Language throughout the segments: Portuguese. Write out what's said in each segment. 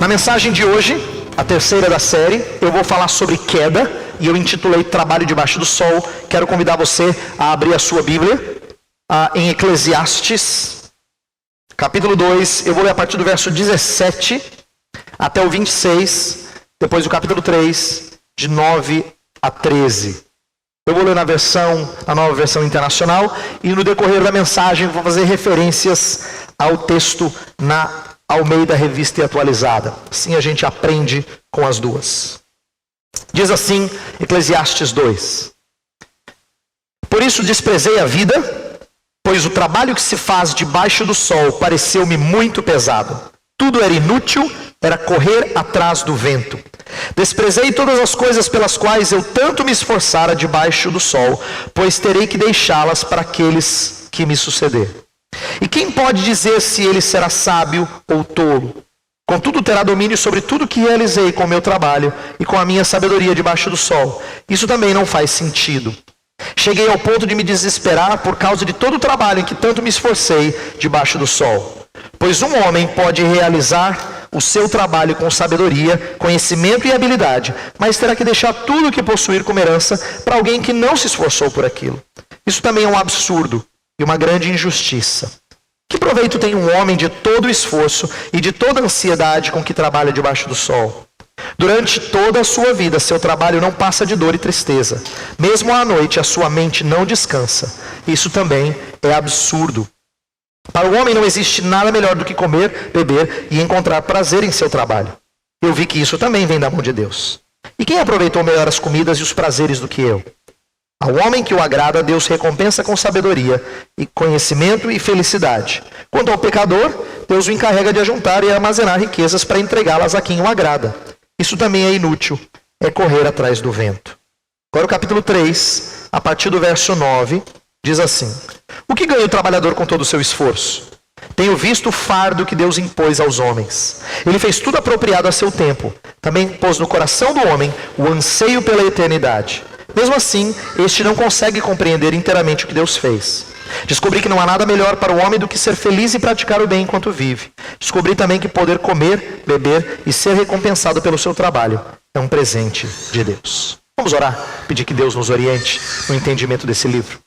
Na mensagem de hoje, a terceira da série, eu vou falar sobre queda, e eu intitulei Trabalho Debaixo do Sol. Quero convidar você a abrir a sua Bíblia em Eclesiastes, capítulo 2, eu vou ler a partir do verso 17 até o 26, depois do capítulo 3, de 9 a 13. Eu vou ler na nova versão internacional, e no decorrer da mensagem vou fazer referências ao texto na Almeida Revista e Atualizada. Assim a gente aprende com as duas. Diz assim, Eclesiastes 2. Por isso desprezei a vida, pois o trabalho que se faz debaixo do sol pareceu-me muito pesado. Tudo era inútil, era correr atrás do vento. Desprezei todas as coisas pelas quais eu tanto me esforçara debaixo do sol, pois terei que deixá-las para aqueles que me suceder. E quem pode dizer se ele será sábio ou tolo? Contudo terá domínio sobre tudo que realizei com o meu trabalho e com a minha sabedoria debaixo do sol. Isso também não faz sentido. Cheguei ao ponto de me desesperar por causa de todo o trabalho em que tanto me esforcei debaixo do sol. Pois um homem pode realizar o seu trabalho com sabedoria, conhecimento e habilidade, mas terá que deixar tudo o que possuir como herança para alguém que não se esforçou por aquilo. Isso também é um absurdo e uma grande injustiça. Que proveito tem um homem de todo o esforço e de toda a ansiedade com que trabalha debaixo do sol? Durante toda a sua vida, seu trabalho não passa de dor e tristeza. Mesmo à noite, a sua mente não descansa. Isso também é absurdo. Para o homem não existe nada melhor do que comer, beber e encontrar prazer em seu trabalho. Eu vi que isso também vem da mão de Deus. E quem aproveitou melhor as comidas e os prazeres do que eu? Ao homem que o agrada, Deus recompensa com sabedoria, e conhecimento e felicidade. Quanto ao pecador, Deus o encarrega de ajuntar e armazenar riquezas para entregá-las a quem o agrada. Isso também é inútil, é correr atrás do vento. Agora o capítulo 3, a partir do verso 9, diz assim: O que ganha o trabalhador com todo o seu esforço? Tenho visto o fardo que Deus impôs aos homens. Ele fez tudo apropriado a seu tempo. Também pôs no coração do homem o anseio pela eternidade. Mesmo assim, este não consegue compreender inteiramente o que Deus fez. Descobri que não há nada melhor para o homem do que ser feliz e praticar o bem enquanto vive. Descobri também que poder comer, beber e ser recompensado pelo seu trabalho é um presente de Deus. Vamos orar, pedir que Deus nos oriente no entendimento desse livro.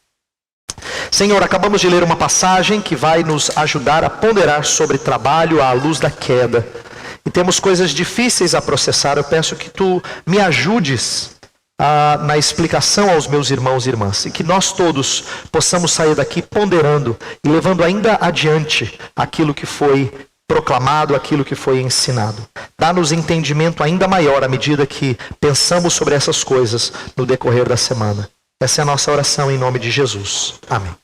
Senhor, acabamos de ler uma passagem que vai nos ajudar a ponderar sobre trabalho à luz da queda. E temos coisas difíceis a processar. Eu peço que Tu me ajudes na explicação aos meus irmãos e irmãs, e que nós todos possamos sair daqui ponderando e levando ainda adiante aquilo que foi proclamado, aquilo que foi ensinado. Dá-nos entendimento ainda maior à medida que pensamos sobre essas coisas no decorrer da semana. Essa é a nossa oração em nome de Jesus. Amém.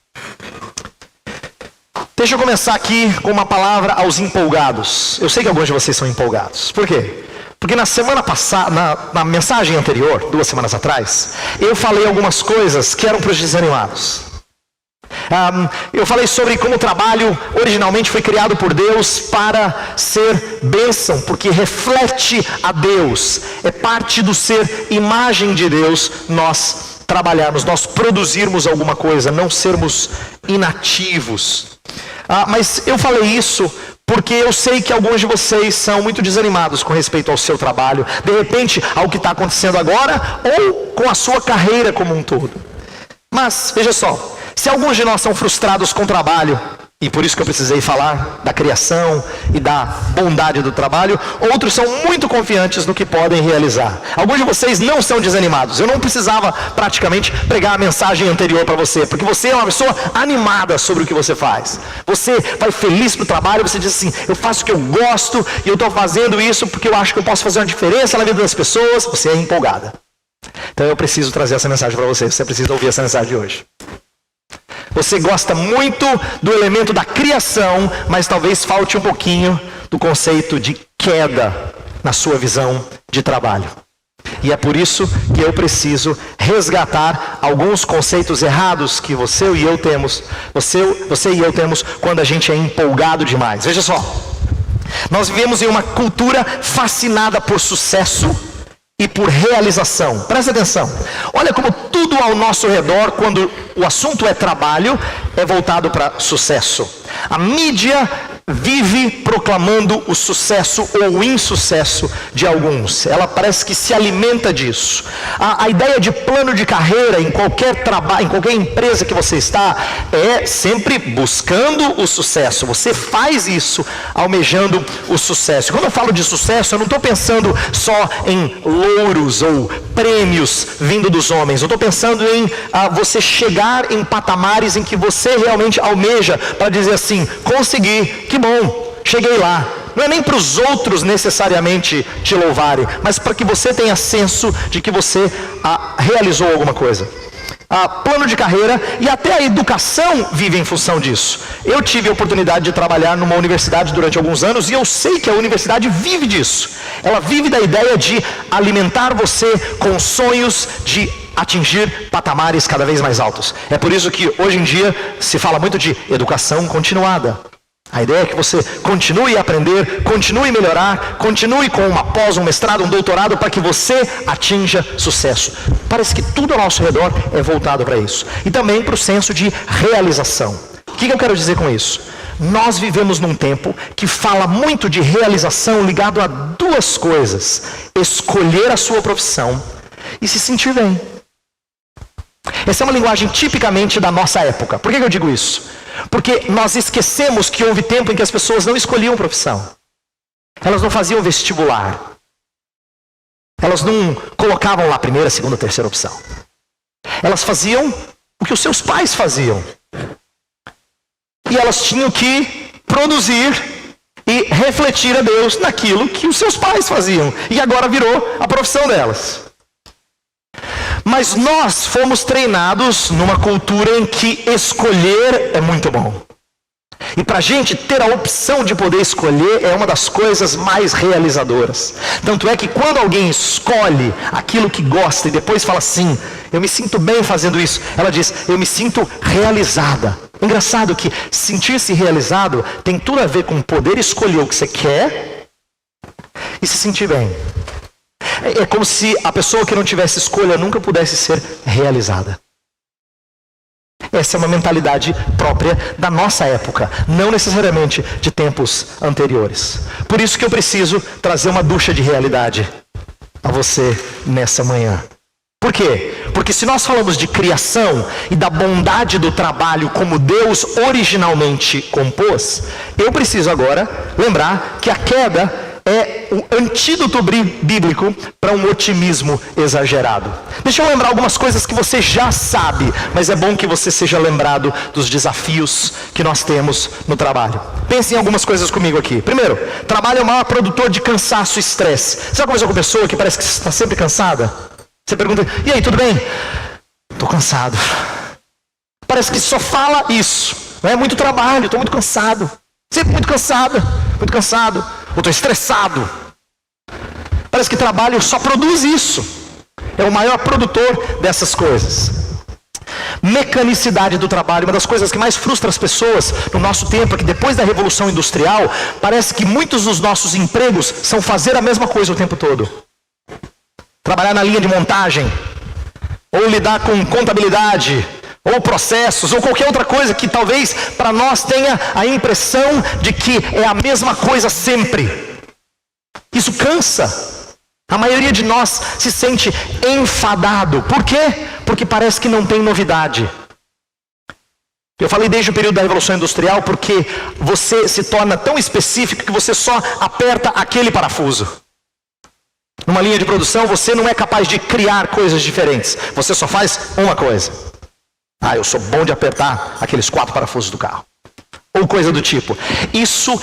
Deixa eu começar aqui com uma palavra aos empolgados. Eu sei que alguns de vocês são empolgados. Por quê? Porque na semana passada, na mensagem anterior, 2 semanas atrás, eu falei algumas coisas que eram para os desanimados. Eu falei sobre como o trabalho originalmente foi criado por Deus para ser bênção, porque reflete a Deus. É parte do ser imagem de Deus nós trabalharmos, nós produzirmos alguma coisa, não sermos inativos. Mas eu falei isso porque eu sei que alguns de vocês são muito desanimados com respeito ao seu trabalho, de repente ao que está acontecendo agora, ou com a sua carreira como um todo. Mas, veja só, se alguns de nós são frustrados com o trabalho, e por isso que eu precisei falar da criação e da bondade do trabalho, outros são muito confiantes no que podem realizar. Alguns de vocês não são desanimados. Eu não precisava praticamente pregar a mensagem anterior para você, porque você é uma pessoa animada sobre o que você faz. Você vai feliz para o trabalho, você diz assim: eu faço o que eu gosto e eu estou fazendo isso porque eu acho que eu posso fazer uma diferença na vida das pessoas. Você é empolgada. Então eu preciso trazer essa mensagem para você. Você precisa ouvir essa mensagem de hoje. Você gosta muito do elemento da criação, mas talvez falte um pouquinho do conceito de queda na sua visão de trabalho. E é por isso que eu preciso resgatar alguns conceitos errados que você e eu temos quando a gente é empolgado demais. Veja só, nós vivemos em uma cultura fascinada por sucesso e por realização. Presta atenção. Olha como tudo ao nosso redor, quando o assunto é trabalho, é voltado para sucesso. A mídia vive proclamando o sucesso ou o insucesso de alguns. Ela parece que se alimenta disso. A ideia de plano de carreira em qualquer trabalho, em qualquer empresa que você está, é sempre buscando o sucesso. Você faz isso almejando o sucesso. Quando eu falo de sucesso, eu não estou pensando só em louros ou prêmios vindo dos homens. Eu estou pensando em você chegar em patamares em que você realmente almeja para dizer assim, consegui, que bom, cheguei lá. Não é nem para os outros necessariamente te louvarem, mas para que você tenha senso de que você realizou alguma coisa. Plano de carreira e até a educação vive em função disso. Eu tive a oportunidade de trabalhar numa universidade durante alguns anos e eu sei que a universidade vive disso. Ela vive da ideia de alimentar você com sonhos de atingir patamares cada vez mais altos. É por isso que hoje em dia se fala muito de educação continuada. A ideia é que você continue a aprender, continue a melhorar, continue com uma pós, um mestrado, um doutorado, para que você atinja sucesso. Parece que tudo ao nosso redor é voltado para isso. E também para o senso de realização. O que eu quero dizer com isso? Nós vivemos num tempo que fala muito de realização ligado a duas coisas: escolher a sua profissão e se sentir bem. Essa é uma linguagem tipicamente da nossa época. Por que eu digo isso? Porque nós esquecemos que houve tempo em que as pessoas não escolhiam profissão. Elas não faziam vestibular. Elas não colocavam lá a primeira, segunda, terceira opção. Elas faziam o que os seus pais faziam. E elas tinham que produzir e refletir a Deus naquilo que os seus pais faziam. E agora virou a profissão delas. Mas nós fomos treinados numa cultura em que escolher é muito bom. E para a gente ter a opção de poder escolher é uma das coisas mais realizadoras. Tanto é que quando alguém escolhe aquilo que gosta e depois fala assim, eu me sinto bem fazendo isso, ela diz, eu me sinto realizada. Engraçado que sentir-se realizado tem tudo a ver com poder escolher o que você quer e se sentir bem. É como se a pessoa que não tivesse escolha nunca pudesse ser realizada. Essa é uma mentalidade própria da nossa época, não necessariamente de tempos anteriores. Por isso que eu preciso trazer uma ducha de realidade a você nessa manhã. Por quê? Porque se nós falamos de criação e da bondade do trabalho como Deus originalmente compôs, eu preciso agora lembrar que a queda é o antídoto bíblico para um otimismo exagerado. Deixa eu lembrar algumas coisas que você já sabe, mas é bom que você seja lembrado dos desafios que nós temos no trabalho. Pense em algumas coisas comigo aqui. Primeiro, trabalho é o maior produtor de cansaço e estresse. Você já conversou com uma pessoa que parece que está sempre cansada? Você pergunta, e aí, tudo bem? Estou cansado. Parece que só fala isso. Não é muito trabalho, estou muito cansado. Sempre muito cansado, muito cansado. Ou estou estressado. Parece que trabalho só produz isso. É o maior produtor dessas coisas. Mecanicidade do trabalho. Uma das coisas que mais frustra as pessoas no nosso tempo é que depois da Revolução Industrial, parece que muitos dos nossos empregos são fazer a mesma coisa o tempo todo. Trabalhar na linha de montagem, ou lidar com contabilidade, ou processos, ou qualquer outra coisa que talvez para nós tenha a impressão de que é a mesma coisa sempre. Isso cansa. A maioria de nós se sente enfadado. Por quê? Porque parece que não tem novidade. Eu falei desde o período da Revolução Industrial porque você se torna tão específico que você só aperta aquele parafuso. Numa linha de produção você não é capaz de criar coisas diferentes. Você só faz uma coisa. Eu sou bom de apertar aqueles 4 parafusos do carro. Ou coisa do tipo. Isso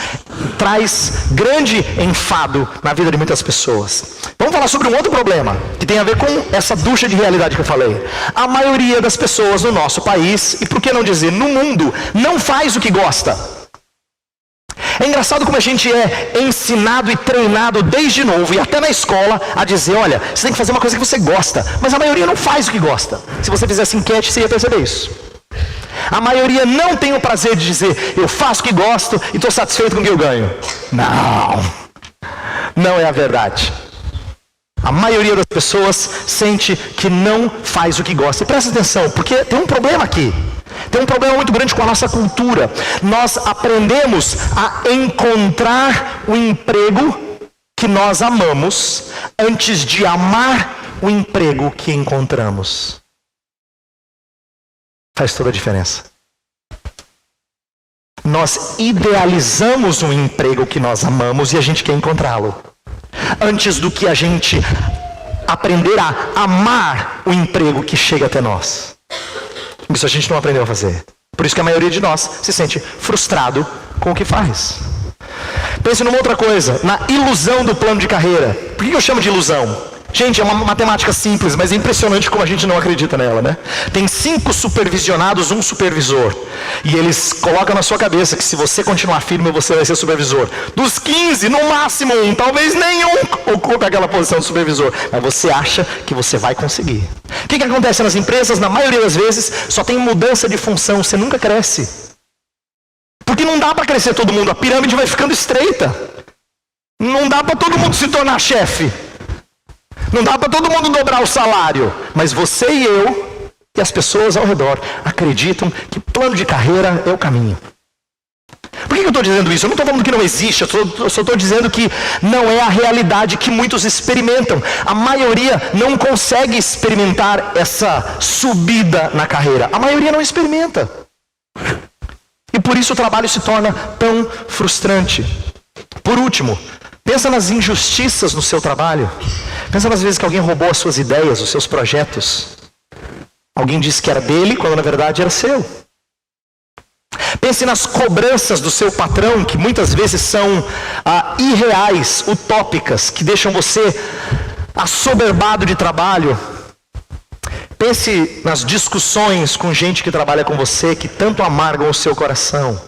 traz grande enfado na vida de muitas pessoas. Vamos falar sobre um outro problema, que tem a ver com essa ducha de realidade que eu falei. A maioria das pessoas no nosso país, e por que não dizer no mundo, não faz o que gosta. É engraçado como a gente é ensinado e treinado desde novo, e até na escola, a dizer, olha, você tem que fazer uma coisa que você gosta. Mas a maioria não faz o que gosta. Se você fizesse enquete, você ia perceber isso. A maioria não tem o prazer de dizer, eu faço o que gosto e estou satisfeito com o que eu ganho. Não é a verdade. A maioria das pessoas sente que não faz o que gosta. E presta atenção, porque tem um problema aqui. Tem um problema muito grande com a nossa cultura. Nós aprendemos a encontrar o emprego que nós amamos antes de amar o emprego que encontramos. Faz toda a diferença. Nós idealizamos um emprego que nós amamos e a gente quer encontrá-lo, antes do que a gente aprender a amar o emprego que chega até nós. Isso a gente não aprendeu a fazer. Por isso que a maioria de nós se sente frustrado com o que faz. Pense numa outra coisa, na ilusão do plano de carreira. Por que eu chamo de ilusão? Gente, é uma matemática simples, mas é impressionante como a gente não acredita nela, né? Tem 5 supervisionados, 1 supervisor. E eles colocam na sua cabeça que se você continuar firme, você vai ser supervisor. Dos 15, no máximo 1, talvez nenhum ocupe aquela posição de supervisor. Mas você acha que você vai conseguir. O que acontece nas empresas? Na maioria das vezes, só tem mudança de função, você nunca cresce. Porque não dá para crescer todo mundo, a pirâmide vai ficando estreita. Não dá para todo mundo se tornar chefe. Não dá para todo mundo dobrar o salário. Mas você e eu, e as pessoas ao redor, acreditam que plano de carreira é o caminho. Por que eu estou dizendo isso? Eu não estou falando que não existe, eu só estou dizendo que não é a realidade que muitos experimentam. A maioria não consegue experimentar essa subida na carreira. A maioria não experimenta. E por isso o trabalho se torna tão frustrante. Por último, pensa nas injustiças no seu trabalho. Pensa nas vezes que alguém roubou as suas ideias, os seus projetos. Alguém disse que era dele, quando na verdade era seu. Pense nas cobranças do seu patrão, que muitas vezes são irreais, utópicas, que deixam você assoberbado de trabalho. Pense nas discussões com gente que trabalha com você, que tanto amargam o seu coração.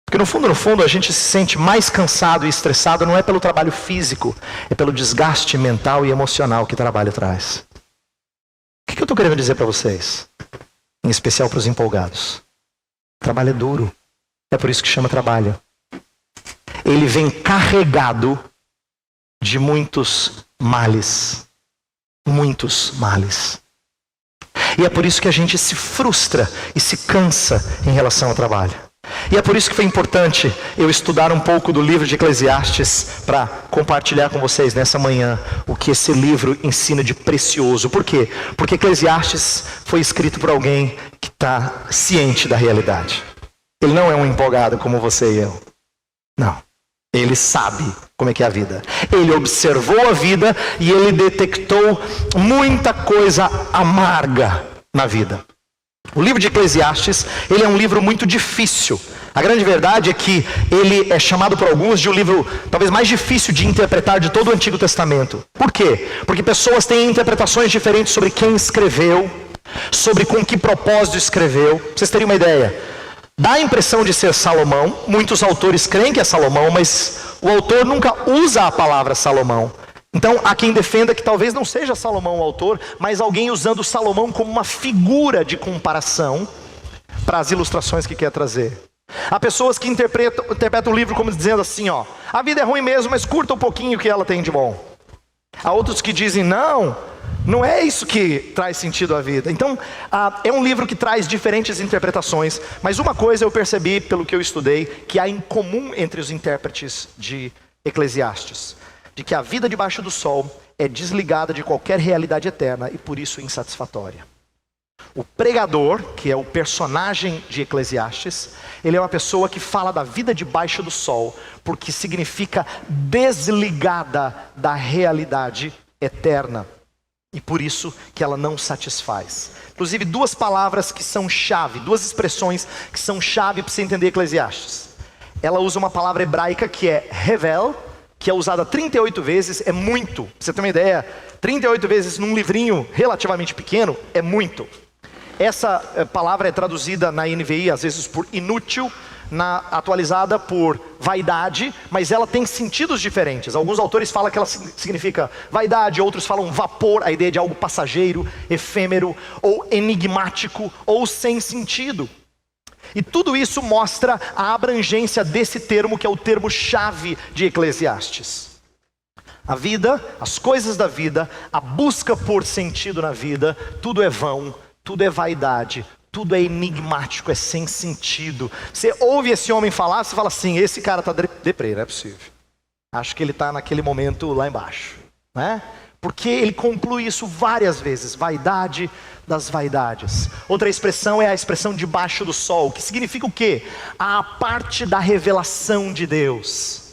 Porque no fundo, a gente se sente mais cansado e estressado, não é pelo trabalho físico, é pelo desgaste mental e emocional que o trabalho traz. O que eu estou querendo dizer para vocês? Em especial para os empolgados. O trabalho é duro, é por isso que chama trabalho. Ele vem carregado de muitos males. Muitos males. E é por isso que a gente se frustra e se cansa em relação ao trabalho. E é por isso que foi importante eu estudar um pouco do livro de Eclesiastes para compartilhar com vocês nessa manhã o que esse livro ensina de precioso. Por quê? Porque Eclesiastes foi escrito por alguém que está ciente da realidade. Ele não é um empolgado como você e eu. Não. Ele sabe como é que é a vida. Ele observou a vida e ele detectou muita coisa amarga na vida. O livro de Eclesiastes, ele é um livro muito difícil. A grande verdade é que ele é chamado por alguns de um livro talvez mais difícil de interpretar de todo o Antigo Testamento. Por quê? Porque pessoas têm interpretações diferentes sobre quem escreveu, sobre com que propósito escreveu. Pra vocês terem uma ideia, dá a impressão de ser Salomão. Muitos autores creem que é Salomão, mas o autor nunca usa a palavra Salomão. Então, há quem defenda que talvez não seja Salomão o autor, mas alguém usando Salomão como uma figura de comparação para as ilustrações que quer trazer. Há pessoas que interpretam o livro como dizendo assim, ó, a vida é ruim mesmo, mas curta um pouquinho o que ela tem de bom. Há outros que dizem, não é isso que traz sentido à vida. Então, é um livro que traz diferentes interpretações, mas uma coisa eu percebi, pelo que eu estudei, que há em comum entre os intérpretes de Eclesiastes. De que a vida debaixo do sol é desligada de qualquer realidade eterna e por isso insatisfatória. O pregador, que é o personagem de Eclesiastes, ele é uma pessoa que fala da vida debaixo do sol, porque significa desligada da realidade eterna. E por isso que ela não satisfaz. Inclusive 2 palavras que são chave, 2 expressões que são chave para você entender Eclesiastes. Ela usa uma palavra hebraica que é revel, que é usada 38 vezes, é muito. Pra você ter uma ideia, 38 vezes num livrinho relativamente pequeno, é muito. Essa palavra é traduzida na NVI, às vezes por inútil, atualizada por vaidade, mas ela tem sentidos diferentes. Alguns autores falam que ela significa vaidade, outros falam vapor, a ideia de algo passageiro, efêmero, ou enigmático, ou sem sentido. E tudo isso mostra a abrangência desse termo, que é o termo-chave de Eclesiastes. A vida, as coisas da vida, a busca por sentido na vida, tudo é vão, tudo é vaidade, Tudo é enigmático, é sem sentido. Você ouve esse homem falar, você fala assim, esse cara está deprê, não é possível. Acho que ele está naquele momento lá embaixo, né? Porque ele conclui isso várias vezes, vaidade das vaidades. Outra expressão é a expressão debaixo do sol, que significa o quê? A parte da revelação de Deus.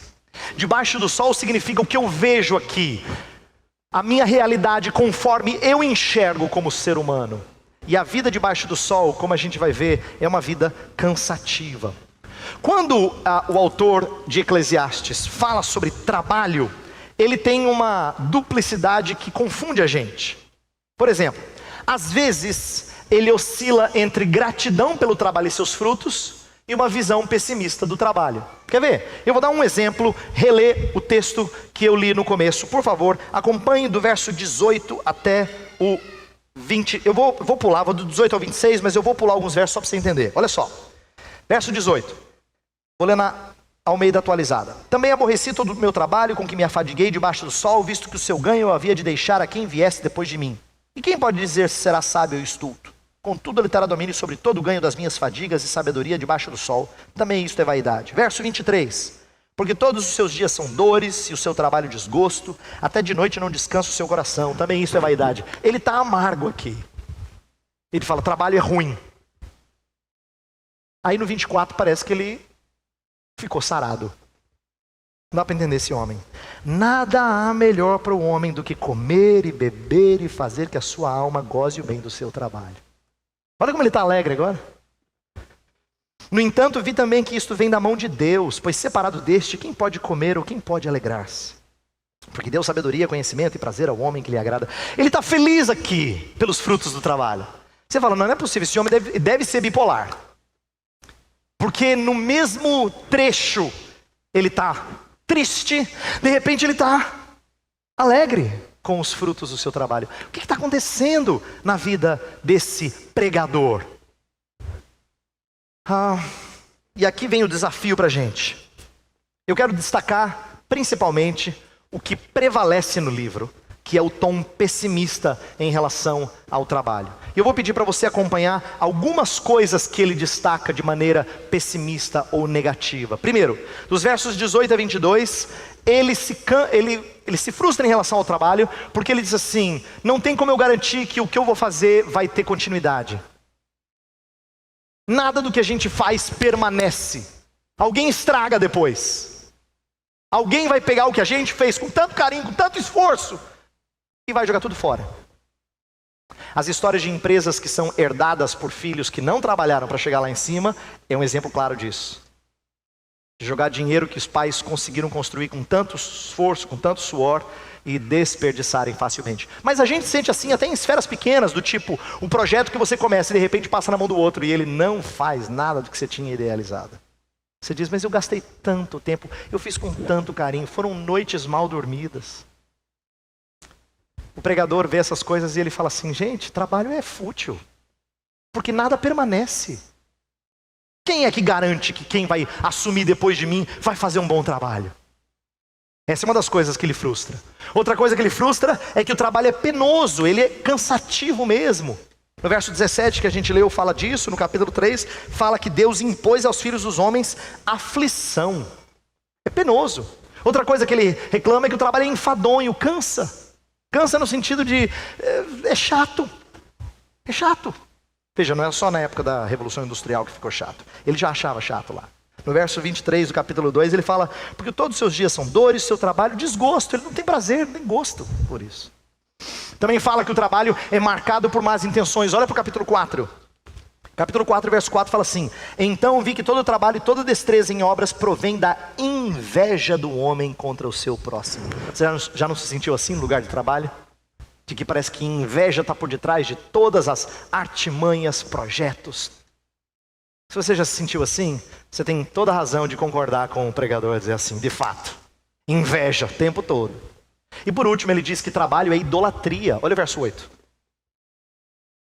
Debaixo do sol significa o que eu vejo aqui, a minha realidade conforme eu enxergo como ser humano. E a vida debaixo do sol, como a gente vai ver, é uma vida cansativa. Quando o autor de Eclesiastes fala sobre trabalho, ele tem uma duplicidade que confunde a gente. Por exemplo, às vezes ele oscila entre gratidão pelo trabalho e seus frutos e uma visão pessimista do trabalho. Quer ver? Eu vou dar um exemplo, reler o texto que eu li no começo. Por favor, acompanhe do verso 18 até o 20. Eu vou pular, vou do 18 ao 26, mas eu vou pular alguns versos só para você entender. Olha só, verso 18. Vou ler na Almeida atualizada. Também aborreci todo o meu trabalho com que me afadiguei debaixo do sol, visto que o seu ganho eu havia de deixar a quem viesse depois de mim. E quem pode dizer se será sábio ou estulto? Contudo, ele terá domínio sobre todo o ganho das minhas fadigas e sabedoria debaixo do sol. Também isto é vaidade. Verso 23. Porque todos os seus dias são dores e o seu trabalho desgosto. Até de noite não descansa o seu coração. Também isso é vaidade. Ele está amargo aqui. Ele fala, trabalho é ruim. Aí no 24 parece que ele ficou sarado. Não dá para entender esse homem. Nada há melhor para o homem do que comer e beber e fazer que a sua alma goze o bem do seu trabalho. Olha como ele está alegre agora. No entanto, vi também que isto vem da mão de Deus, pois separado deste, quem pode comer ou quem pode alegrar-se? Porque deu sabedoria, conhecimento e prazer ao homem que lhe agrada. Ele está feliz aqui pelos frutos do trabalho. Você fala, não é possível, esse homem deve ser bipolar. Porque no mesmo trecho, ele está triste, de repente ele está alegre com os frutos do seu trabalho. O que está acontecendo na vida desse pregador? E aqui vem o desafio para a gente. Eu quero destacar principalmente o que prevalece no livro, que é o tom pessimista em relação ao trabalho. E eu vou pedir para você acompanhar algumas coisas que ele destaca de maneira pessimista ou negativa. Primeiro, dos versos 18 a 22, ele se frustra em relação ao trabalho, porque ele diz assim, não tem como eu garantir que o que eu vou fazer vai ter continuidade. Nada do que a gente faz permanece. Alguém estraga depois. Alguém vai pegar o que a gente fez com tanto carinho, com tanto esforço, e vai jogar tudo fora. As histórias de empresas que são herdadas por filhos que não trabalharam para chegar lá em cima, é um exemplo claro disso. De jogar dinheiro que os pais conseguiram construir com tanto esforço, com tanto suor, e desperdiçarem facilmente. Mas a gente sente assim até em esferas pequenas, do tipo, um projeto que você começa e de repente passa na mão do outro, e ele não faz nada do que você tinha idealizado. Você diz, mas eu gastei tanto tempo, eu fiz com tanto carinho, foram noites mal dormidas. O pregador vê essas coisas e ele fala assim, gente, trabalho é fútil, porque nada permanece. Quem é que garante que quem vai assumir depois de mim vai fazer um bom trabalho? Essa é uma das coisas que ele frustra. Outra coisa que ele frustra é que o trabalho é penoso, ele é cansativo mesmo. No verso 17 que a gente leu fala disso, no capítulo 3, fala que Deus impôs aos filhos dos homens aflição. É penoso. Outra coisa que ele reclama é que o trabalho é enfadonho, cansa. Cansa no sentido de, é chato. É chato. Veja, não é só na época da Revolução Industrial que ficou chato. Ele já achava chato lá. No verso 23 do capítulo 2, ele fala, porque todos os seus dias são dores, seu trabalho, desgosto. Ele não tem prazer, nem gosto por isso. Também fala que o trabalho é marcado por más intenções. Olha para o capítulo 4. Capítulo 4, verso 4 fala assim, então vi que todo o trabalho e toda destreza em obras provém da inveja do homem contra o seu próximo. Você já não se sentiu assim no lugar de trabalho? De que parece que inveja está por detrás de todas as artimanhas, projetos. Se você já se sentiu assim, você tem toda a razão de concordar com o pregador e dizer assim, de fato, inveja o tempo todo. E por último ele diz que trabalho é idolatria. Olha o verso 8.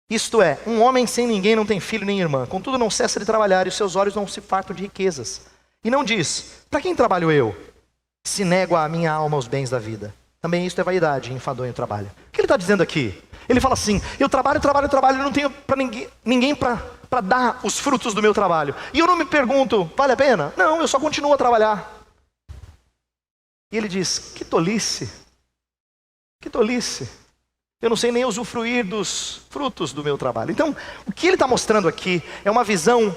Isto é, um homem sem ninguém não tem filho nem irmã, contudo não cessa de trabalhar e os seus olhos não se fartam de riquezas. E não diz, para quem trabalho eu, se nego a minha alma aos bens da vida? Também isso é vaidade, enfadonho trabalho. O que ele está dizendo aqui? Ele fala assim, eu trabalho, e não tenho para ninguém para dar os frutos do meu trabalho. E eu não me pergunto, vale a pena? Não, eu só continuo a trabalhar. E ele diz, que tolice. Que tolice. Eu não sei nem usufruir dos frutos do meu trabalho. Então, o que ele está mostrando aqui é uma visão,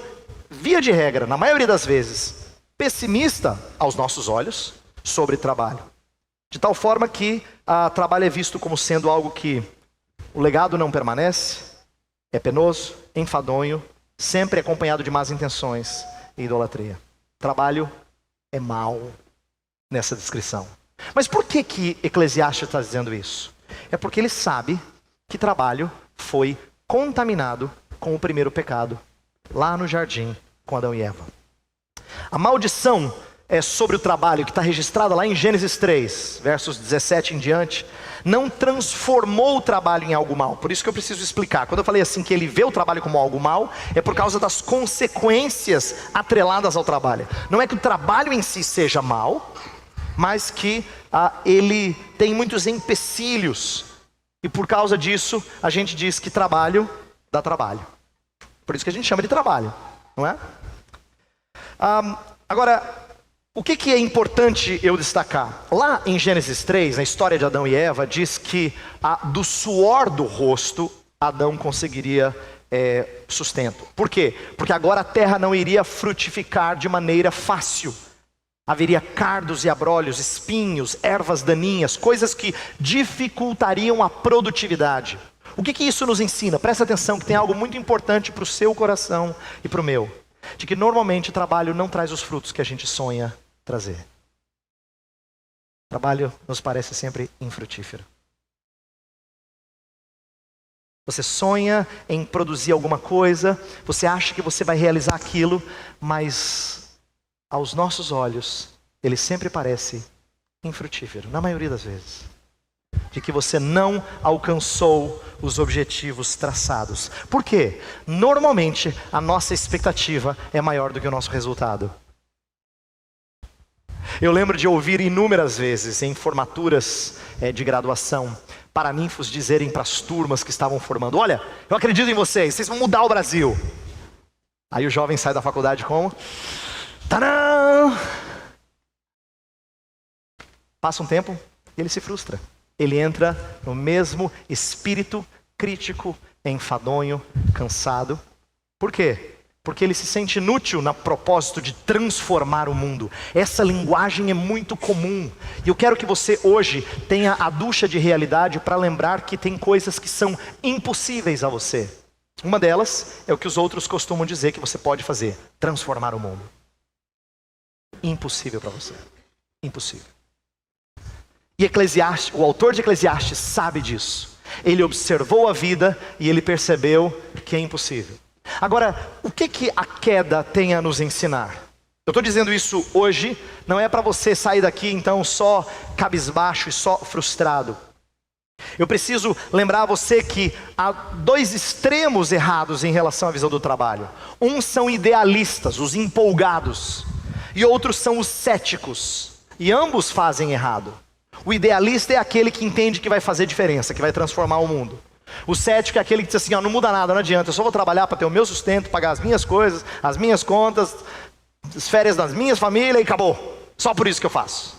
via de regra, na maioria das vezes, pessimista aos nossos olhos sobre trabalho. De tal forma que trabalho é visto como sendo algo que o legado não permanece, é penoso, enfadonho, sempre acompanhado de más intenções e idolatria. Trabalho é mau nessa descrição. Mas por que Eclesiastes está dizendo isso? É porque ele sabe que trabalho foi contaminado com o primeiro pecado, lá no jardim com Adão e Eva. A maldição é sobre o trabalho, que está registrada lá em Gênesis 3, versos 17 em diante, não transformou o trabalho em algo mal. Por isso que eu preciso explicar. Quando eu falei assim que ele vê o trabalho como algo mal, é por causa das consequências atreladas ao trabalho. Não é que o trabalho em si seja mal, mas que ele tem muitos empecilhos. E por causa disso, a gente diz que trabalho dá trabalho. Por isso que a gente chama de trabalho, não é? Agora, o que é importante eu destacar? Lá em Gênesis 3, na história de Adão e Eva, diz que do suor do rosto, Adão conseguiria sustento. Por quê? Porque agora a terra não iria frutificar de maneira fácil. Haveria cardos e abrolhos, espinhos, ervas daninhas, coisas que dificultariam a produtividade. O que isso nos ensina? Presta atenção que tem algo muito importante para o seu coração e para o meu. De que normalmente o trabalho não traz os frutos que a gente sonha trazer. O trabalho nos parece sempre infrutífero. Você sonha em produzir alguma coisa, você acha que você vai realizar aquilo, mas aos nossos olhos, ele sempre parece infrutífero, na maioria das vezes. De que você não alcançou os objetivos traçados. Por quê? Normalmente, a nossa expectativa é maior do que o nosso resultado. Eu lembro de ouvir inúmeras vezes em formaturas de graduação, paraninfos dizerem para as turmas que estavam formando, olha, eu acredito em vocês vão mudar o Brasil. Aí o jovem sai da faculdade como? Tadã! Passa um tempo e ele se frustra. Ele entra no mesmo espírito crítico, enfadonho, cansado. Por quê? Porque ele se sente inútil no propósito de transformar o mundo. Essa linguagem é muito comum. E eu quero que você hoje tenha a ducha de realidade para lembrar que tem coisas que são impossíveis a você. Uma delas é o que os outros costumam dizer que você pode fazer: transformar o mundo. Impossível para você. Impossível. E Eclesiastes, o autor de Eclesiastes sabe disso. Ele observou a vida e ele percebeu que é impossível. Agora, o que a queda tem a nos ensinar? Eu estou dizendo isso hoje, não é para você sair daqui então só cabisbaixo e só frustrado. Eu preciso lembrar a você que há dois extremos errados em relação à visão do trabalho. Uns são idealistas, os empolgados, e outros são os céticos. E ambos fazem errado. O idealista é aquele que entende que vai fazer diferença, que vai transformar o mundo. O cético é aquele que diz assim, não muda nada, não adianta, eu só vou trabalhar para ter o meu sustento, pagar as minhas coisas, as minhas contas, as férias das minhas famílias e acabou. Só por isso que eu faço.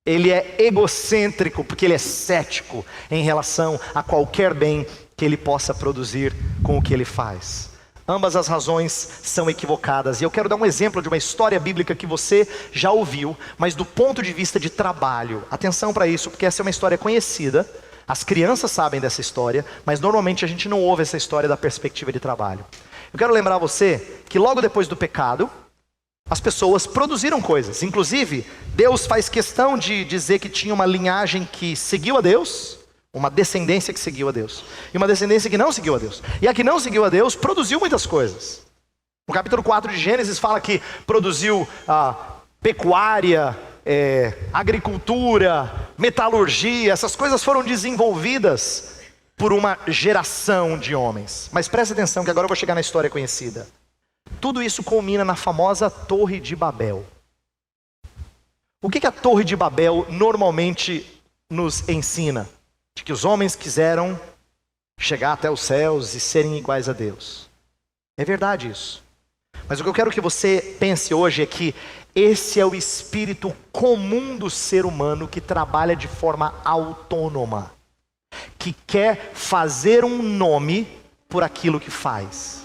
Ele é egocêntrico porque ele é cético em relação a qualquer bem que ele possa produzir com o que ele faz. Ambas as razões são equivocadas. E eu quero dar um exemplo de uma história bíblica que você já ouviu, mas do ponto de vista de trabalho. Atenção para isso, porque essa é uma história conhecida. As crianças sabem dessa história, mas normalmente a gente não ouve essa história da perspectiva de trabalho. Eu quero lembrar você que logo depois do pecado, as pessoas produziram coisas. Inclusive, Deus faz questão de dizer que tinha uma linhagem que seguiu a Deus, uma descendência que seguiu a Deus, e uma descendência que não seguiu a Deus. E a que não seguiu a Deus produziu muitas coisas. No capítulo 4 de Gênesis fala que produziu pecuária, agricultura, metalurgia. Essas coisas foram desenvolvidas por uma geração de homens. Mas preste atenção que agora eu vou chegar na história conhecida. Tudo isso culmina na famosa Torre de Babel. O que a Torre de Babel normalmente nos ensina? De que os homens quiseram chegar até os céus e serem iguais a Deus. É verdade isso. Mas o que eu quero que você pense hoje é que esse é o espírito comum do ser humano que trabalha de forma autônoma, que quer fazer um nome por aquilo que faz.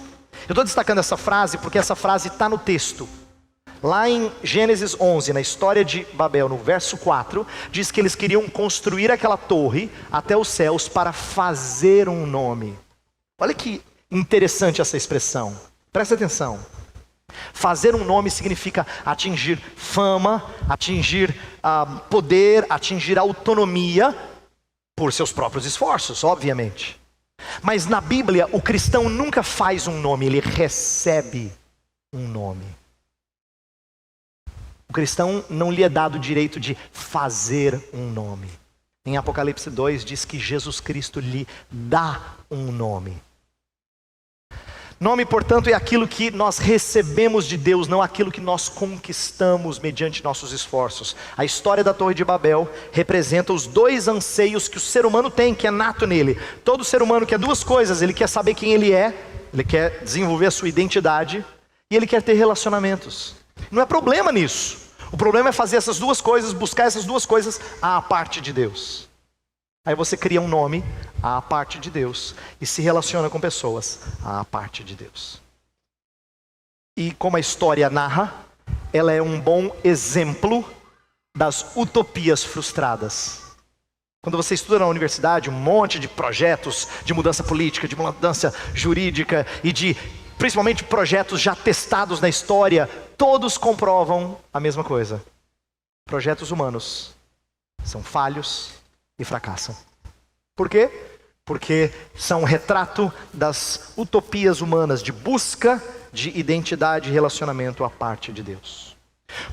Eu estou destacando essa frase porque essa frase está no texto. Lá em Gênesis 11, na história de Babel, no verso 4, diz que eles queriam construir aquela torre até os céus para fazer um nome. Olha que interessante essa expressão. Presta atenção. Fazer um nome significa atingir fama, atingir poder, atingir autonomia por seus próprios esforços, obviamente. Mas na Bíblia, o cristão nunca faz um nome, ele recebe um nome. O cristão não lhe é dado o direito de fazer um nome. Em Apocalipse 2 diz que Jesus Cristo lhe dá um nome. Nome, portanto, é aquilo que nós recebemos de Deus, não aquilo que nós conquistamos mediante nossos esforços. A história da Torre de Babel representa os dois anseios que o ser humano tem, que é nato nele. Todo ser humano quer duas coisas: ele quer saber quem ele é, ele quer desenvolver a sua identidade, e ele quer ter relacionamentos. Não é problema nisso. O problema é fazer essas duas coisas, buscar essas duas coisas à parte de Deus. Aí você cria um nome à parte de Deus e se relaciona com pessoas à parte de Deus. E como a história narra, ela é um bom exemplo das utopias frustradas. Quando você estuda na universidade um monte de projetos de mudança política, de mudança jurídica e de principalmente projetos já testados na história, todos comprovam a mesma coisa. Projetos humanos são falhos e fracassam. Por quê? Porque são um retrato das utopias humanas de busca de identidade e relacionamento à parte de Deus.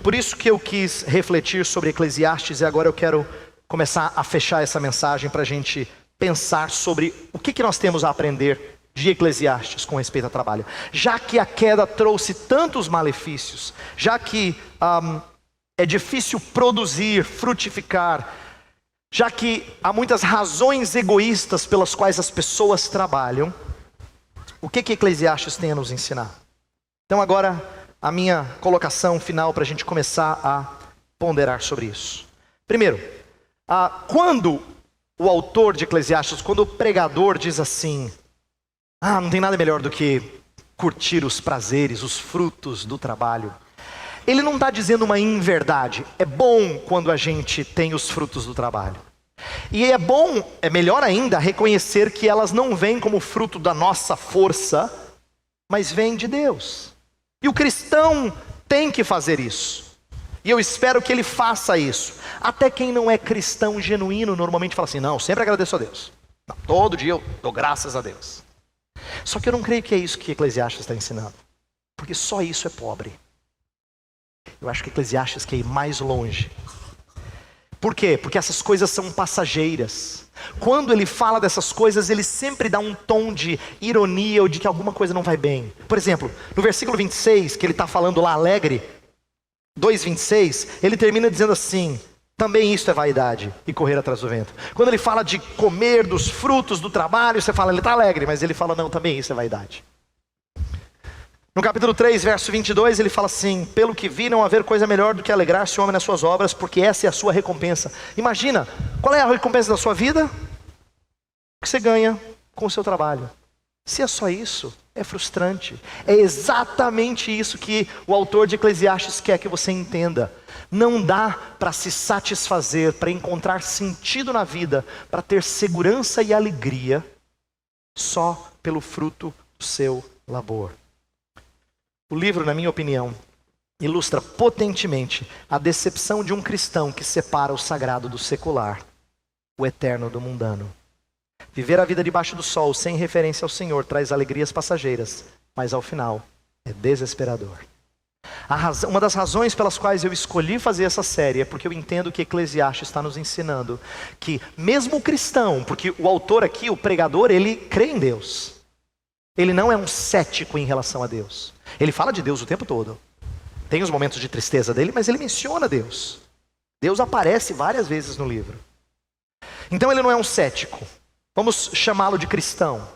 Por isso que eu quis refletir sobre Eclesiastes, e agora eu quero começar a fechar essa mensagem para a gente pensar sobre o que nós temos a aprender de Eclesiastes com respeito ao trabalho. Já que a queda trouxe tantos malefícios, já que é difícil produzir, frutificar, já que há muitas razões egoístas pelas quais as pessoas trabalham, o que Eclesiastes tem a nos ensinar? Então agora a minha colocação final para a gente começar a ponderar sobre isso. Primeiro, quando o autor de Eclesiastes, quando o pregador diz assim: não tem nada melhor do que curtir os prazeres, os frutos do trabalho, ele não está dizendo uma inverdade. É bom quando a gente tem os frutos do trabalho. E é bom, é melhor ainda, reconhecer que elas não vêm como fruto da nossa força, mas vêm de Deus. E o cristão tem que fazer isso. E eu espero que ele faça isso. Até quem não é cristão genuíno normalmente fala assim: não, sempre agradeço a Deus. Não, todo dia eu dou graças a Deus. Só que eu não creio que é isso que Eclesiastes está ensinando. Porque só isso é pobre. Eu acho que Eclesiastes quer ir mais longe. Por quê? Porque essas coisas são passageiras. Quando ele fala dessas coisas, ele sempre dá um tom de ironia ou de que alguma coisa não vai bem. Por exemplo, no versículo 26, que ele está falando lá alegre, 2:26, ele termina dizendo assim: também isto é vaidade e correr atrás do vento. Quando ele fala de comer dos frutos do trabalho, você fala, ele está alegre, mas ele fala, não, também isso é vaidade. No capítulo 3, verso 22, ele fala assim: pelo que vi, não haver coisa melhor do que alegrar-se o homem nas suas obras, porque essa é a sua recompensa. Imagina, qual é a recompensa da sua vida? O que você ganha com o seu trabalho. Se é só isso, é frustrante. É exatamente isso que o autor de Eclesiastes quer que você entenda. Não dá para se satisfazer, para encontrar sentido na vida, para ter segurança e alegria, só pelo fruto do seu labor. O livro, na minha opinião, ilustra potentemente a decepção de um cristão que separa o sagrado do secular, o eterno do mundano. Viver a vida debaixo do sol, sem referência ao Senhor, traz alegrias passageiras, mas ao final é desesperador. Uma das razões pelas quais eu escolhi fazer essa série é porque eu entendo que Eclesiastes está nos ensinando que mesmo o cristão, porque o autor aqui, o pregador, ele crê em Deus. Ele não é um cético em relação a Deus. Ele fala de Deus o tempo todo. Tem os momentos de tristeza dele, mas ele menciona Deus. Deus aparece várias vezes no livro. Então ele não é um cético. Vamos chamá-lo de cristão.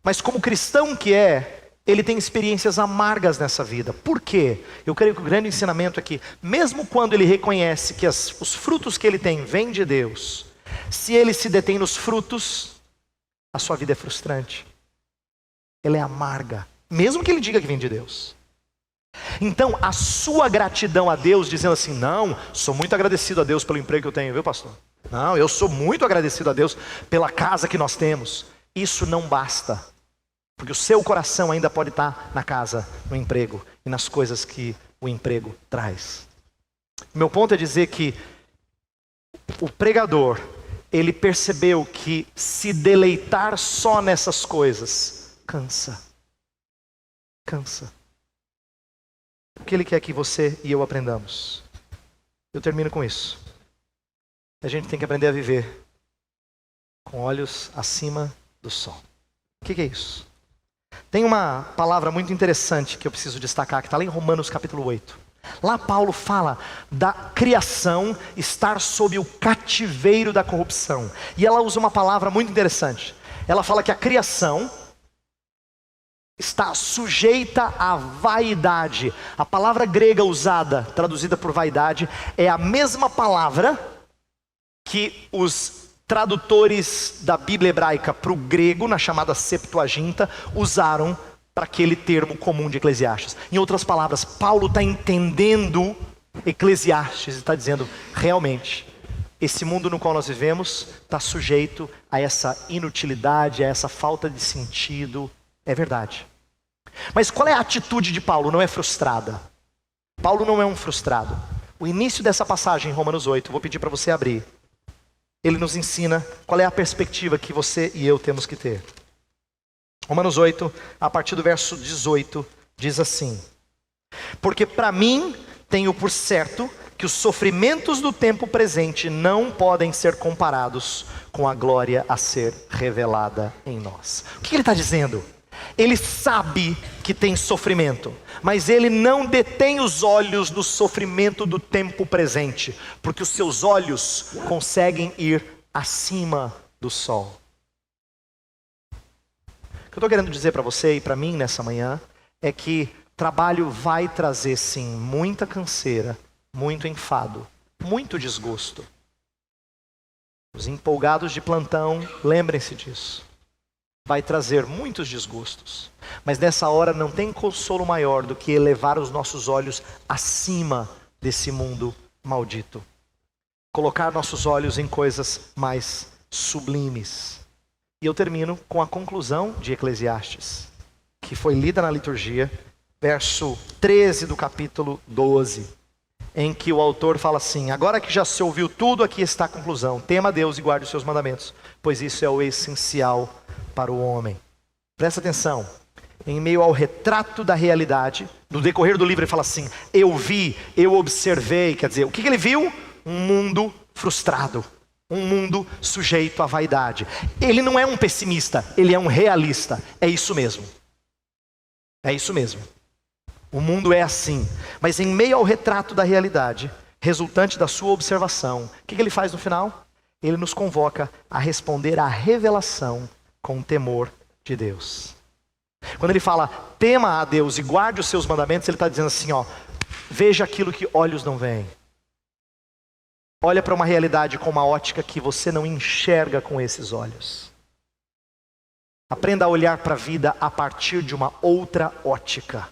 Mas como cristão que é, ele tem experiências amargas nessa vida. Por quê? Eu creio que o grande ensinamento é que, mesmo quando ele reconhece que os frutos que ele tem vêm de Deus, se ele se detém nos frutos, a sua vida é frustrante. Ela é amarga, mesmo que ele diga que vem de Deus. Então, a sua gratidão a Deus, dizendo assim, não, sou muito agradecido a Deus pelo emprego que eu tenho, viu, pastor? Não, eu sou muito agradecido a Deus pela casa que nós temos. Isso não basta, porque o seu coração ainda pode estar na casa, no emprego e nas coisas que o emprego traz. Meu ponto é dizer que o pregador, ele percebeu que se deleitar só nessas coisas cansa. Cansa. O que ele quer que você e eu aprendamos? Eu termino com isso. A gente tem que aprender a viver com olhos acima do sol. O que é isso? Tem uma palavra muito interessante que eu preciso destacar, que está lá em Romanos capítulo 8. Lá Paulo fala da criação estar sob o cativeiro da corrupção. E ela usa uma palavra muito interessante. Ela fala que a criação está sujeita à vaidade. A palavra grega usada, traduzida por vaidade, é a mesma palavra que os tradutores da Bíblia hebraica para o grego, na chamada Septuaginta, usaram para aquele termo comum de Eclesiastes. Em outras palavras, Paulo está entendendo Eclesiastes e está dizendo, realmente, esse mundo no qual nós vivemos está sujeito a essa inutilidade, a essa falta de sentido. É verdade. Mas qual é a atitude de Paulo? Não é frustrada. Paulo não é um frustrado. O início dessa passagem em Romanos 8, vou pedir para você abrir. Ele nos ensina qual é a perspectiva que você e eu temos que ter. Romanos 8, a partir do verso 18, diz assim: porque para mim tenho por certo que os sofrimentos do tempo presente não podem ser comparados com a glória a ser revelada em nós. O que ele está dizendo? Ele sabe que tem sofrimento, mas ele não detém os olhos no sofrimento do tempo presente, porque os seus olhos conseguem ir acima do sol. O que eu estou querendo dizer para você e para mim nessa manhã é que trabalho vai trazer sim muita canseira, muito enfado, muito desgosto. Os empolgados de plantão, lembrem-se disso. Vai trazer muitos desgostos, mas nessa hora não tem consolo maior do que elevar os nossos olhos acima desse mundo maldito. Colocar nossos olhos em coisas mais sublimes. E eu termino com a conclusão de Eclesiastes, que foi lida na liturgia, verso 13 do capítulo 12, em que o autor fala assim: agora que já se ouviu tudo, aqui está a conclusão. Tema a Deus e guarde os seus mandamentos, pois isso é o essencial para o homem. Presta atenção, em meio ao retrato da realidade, no decorrer do livro ele fala assim: eu vi, eu observei, quer dizer, o que ele viu? Um mundo frustrado, um mundo sujeito à vaidade. Ele não é um pessimista, ele é um realista, é isso mesmo. É isso mesmo. O mundo é assim, mas em meio ao retrato da realidade, resultante da sua observação, o que ele faz no final? Ele nos convoca a responder à revelação com o temor de Deus. Quando ele fala, tema a Deus e guarde os seus mandamentos, ele está dizendo assim, ó, veja aquilo que olhos não veem. Olha para uma realidade com uma ótica que você não enxerga com esses olhos. Aprenda a olhar para a vida a partir de uma outra ótica.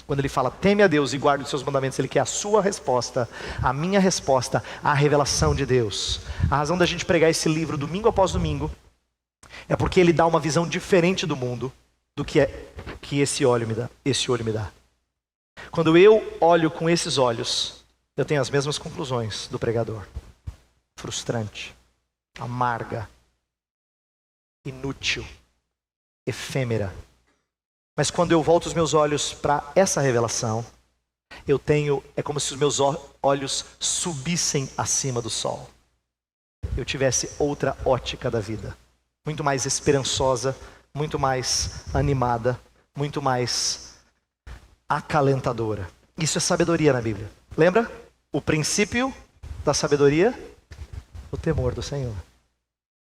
Quando ele fala, teme a Deus e guarde os seus mandamentos, ele quer a sua resposta, a minha resposta, à revelação de Deus. A razão da gente pregar esse livro domingo após domingo é porque ele dá uma visão diferente do mundo do que esse olho me dá. Quando eu olho com esses olhos, eu tenho as mesmas conclusões do pregador. Frustrante, amarga, inútil, efêmera. Mas quando eu volto os meus olhos para essa revelação, é como se os meus olhos subissem acima do sol. Eu tivesse outra ótica da vida. Muito mais esperançosa, muito mais animada, muito mais acalentadora. Isso é sabedoria na Bíblia. Lembra? O princípio da sabedoria o temor do Senhor.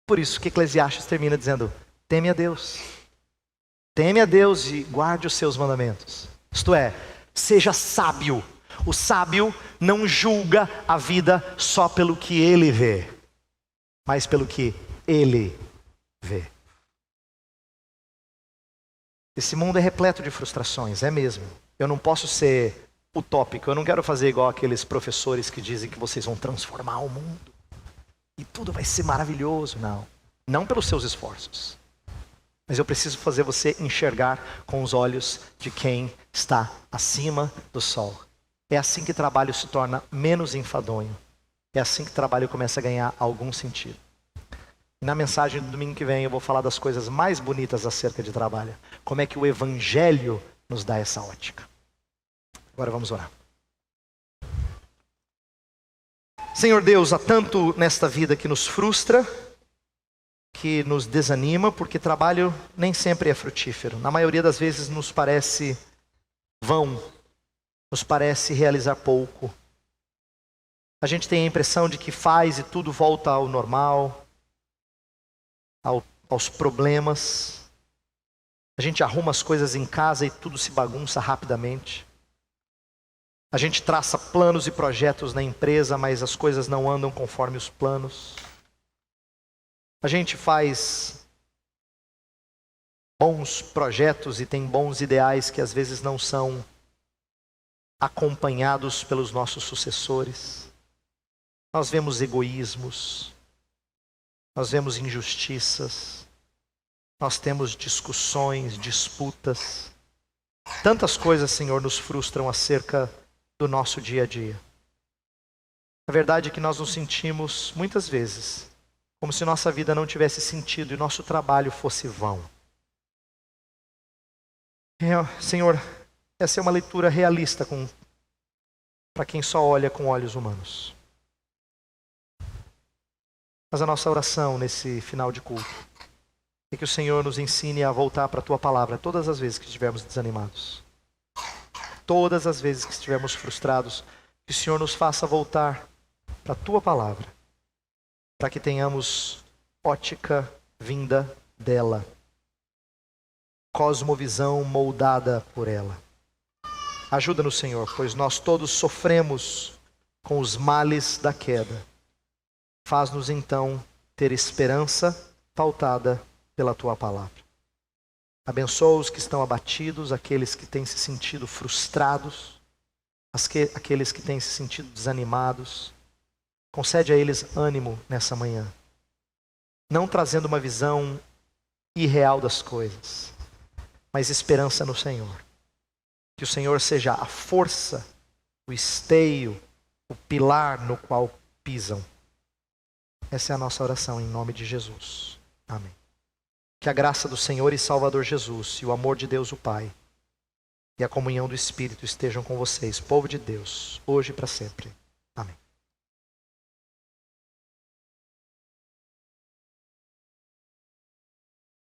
Por isso que Eclesiastes termina dizendo: teme a Deus. Teme a Deus e guarde os seus mandamentos. Isto é, seja sábio. O sábio não julga a vida só pelo que ele vê, mas pelo que ele vê. Esse mundo é repleto de frustrações, é mesmo. Eu não posso ser utópico, eu não quero fazer igual aqueles professores que dizem que vocês vão transformar o mundo e tudo vai ser maravilhoso. Não pelos seus esforços. Mas eu preciso fazer você enxergar com os olhos de quem está acima do sol. É assim que trabalho se torna menos enfadonho. É assim que trabalho começa a ganhar algum sentido. E na mensagem do domingo que vem eu vou falar das coisas mais bonitas acerca de trabalho. Como é que o Evangelho nos dá essa ótica. Agora vamos orar. Senhor Deus, há tanto nesta vida que nos frustra, que nos desanima, porque trabalho nem sempre é frutífero. Na maioria das vezes nos parece vão, nos parece realizar pouco. A gente tem a impressão de que faz e tudo volta ao normal, aos problemas. A gente arruma as coisas em casa e tudo se bagunça rapidamente. A gente traça planos e projetos na empresa, mas as coisas não andam conforme os planos. A gente faz bons projetos e tem bons ideais que às vezes não são acompanhados pelos nossos sucessores. Nós vemos egoísmos, nós vemos injustiças, nós temos discussões, disputas. Tantas coisas, Senhor, nos frustram acerca do nosso dia a dia. A verdade é que nós nos sentimos, muitas vezes, como se nossa vida não tivesse sentido e nosso trabalho fosse vão. Senhor, essa é uma leitura realista para quem só olha com olhos humanos. Mas a nossa oração nesse final de culto é que o Senhor nos ensine a voltar para a Tua Palavra todas as vezes que estivermos desanimados. Todas as vezes que estivermos frustrados, que o Senhor nos faça voltar para a Tua Palavra, para que tenhamos ótica vinda dela, cosmovisão moldada por ela. Ajuda-nos, Senhor, pois nós todos sofremos com os males da queda. Faz-nos então ter esperança pautada pela Tua Palavra. Abençoa os que estão abatidos, aqueles que têm se sentido frustrados, aqueles que têm se sentido desanimados. Concede a eles ânimo nessa manhã, não trazendo uma visão irreal das coisas, mas esperança no Senhor. Que o Senhor seja a força, o esteio, o pilar no qual pisam. Essa é a nossa oração em nome de Jesus. Amém. Que a graça do Senhor e Salvador Jesus e o amor de Deus o Pai e a comunhão do Espírito estejam com vocês, povo de Deus, hoje e para sempre.